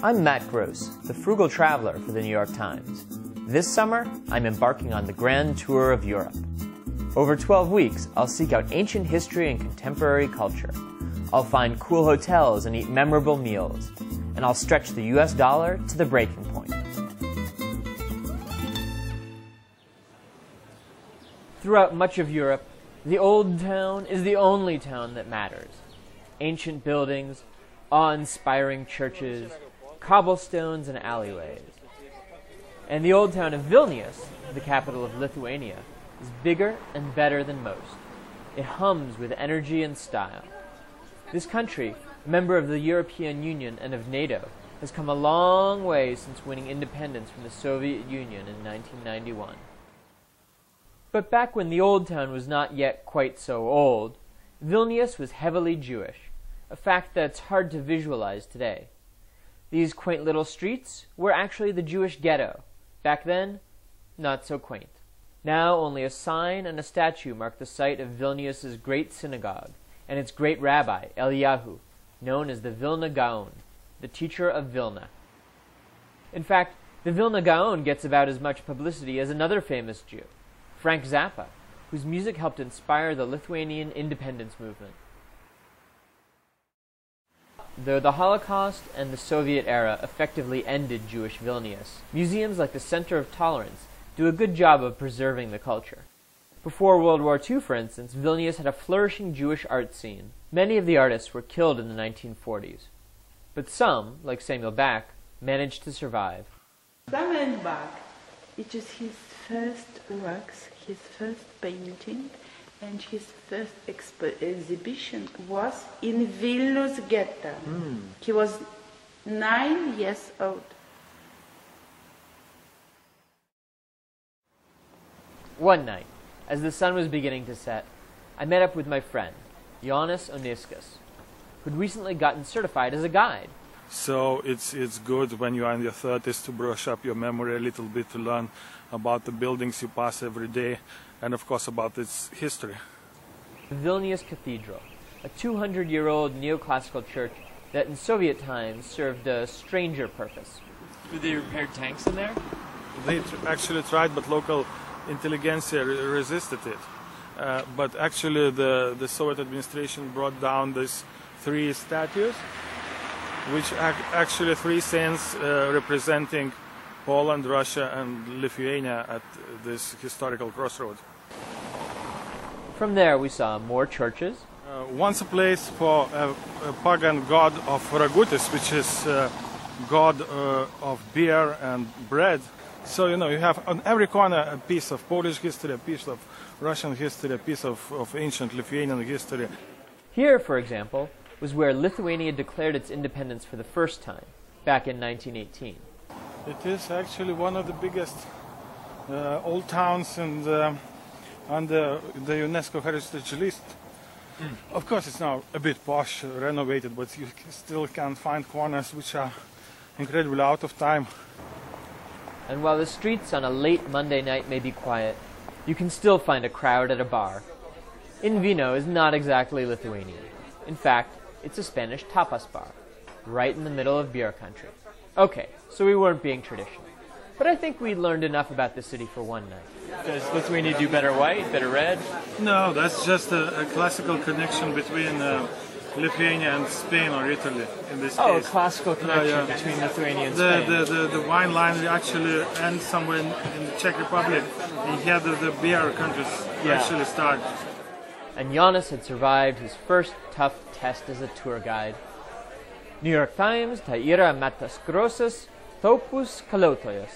I'm Matt Gross, the Frugal Traveler for the New York Times. This summer, I'm embarking on the grand tour of Europe. Over 12 weeks, I'll seek out ancient history and contemporary culture. I'll find cool hotels and eat memorable meals. And I'll stretch the US dollar to the breaking point. Throughout much of Europe, the Old Town is the only town that matters. Ancient buildings, awe-inspiring churches, cobblestones and alleyways. And the Old Town of Vilnius, the capital of Lithuania, is bigger and better than most. It hums with energy and style. This country, member of the European Union and of NATO, has come a long way since winning independence from the Soviet Union in 1991. But back when the Old Town was not yet quite so old, Vilnius was heavily Jewish, a fact that's hard to visualize today. These quaint little streets were actually the Jewish ghetto. Back then, not so quaint. Now only a sign and a statue mark the site of Vilnius's great synagogue and its great rabbi, Eliyahu, known as the Vilna Gaon, the teacher of Vilna. In fact, the Vilna Gaon gets about as much publicity as another famous Jew, Frank Zappa, whose music helped inspire the Lithuanian independence movement. Though the Holocaust and the Soviet era effectively ended Jewish Vilnius, museums like the Center of Tolerance do a good job of preserving the culture. Before World War II, for instance, Vilnius had a flourishing Jewish art scene. Many of the artists were killed in the 1940s. But some, like Samuel Bach, managed to survive. Samuel Bach, it is his first works, his first painting, and his first exhibition was in Vilnius ghetto. He was 9 years old. One night, as the sun was beginning to set, I met up with my friend, Jonas Oniskas, who'd recently gotten certified as a guide. So it's good when you are in your 30s to brush up your memory a little bit, to learn about the buildings you pass every day, and of course about its history. The Vilnius Cathedral, a 200-year-old neoclassical church that in Soviet times served a stranger purpose. Did they repair tanks in there? They actually tried, but local intelligentsia resisted it. But actually the Soviet administration brought down these 3 statues, which are actually 3 saints representing Poland, Russia and Lithuania at this historical crossroad. From there we saw more churches. Once a place for a pagan god of Ragutis, which is god of beer and bread. So, you have on every corner a piece of Polish history, a piece of Russian history, a piece of ancient Lithuanian history. Here, for example, was where Lithuania declared its independence for the first time, back in 1918. It is actually one of the biggest old towns on the UNESCO Heritage List. Of course, it's now a bit posh, renovated, but you still can find corners which are incredibly out of time. And while the streets on a late Monday night may be quiet, you can still find a crowd at a bar. In Vino is not exactly Lithuanian. In fact, it's a Spanish tapas bar, right in the middle of beer country. Okay, so we weren't being traditional. But I think we learned enough about the city for one night. Does Lithuania do better white, better red? No, that's just a classical connection between Lithuania and Spain or Italy in this case. Oh, a classical connection between Lithuania and Spain. The wine line actually ends somewhere in the Czech Republic, and here the beer countries actually start. And Jonas had survived his first tough test as a tour guide. New York Times, tai yra metas grosas, taupus keliautojas.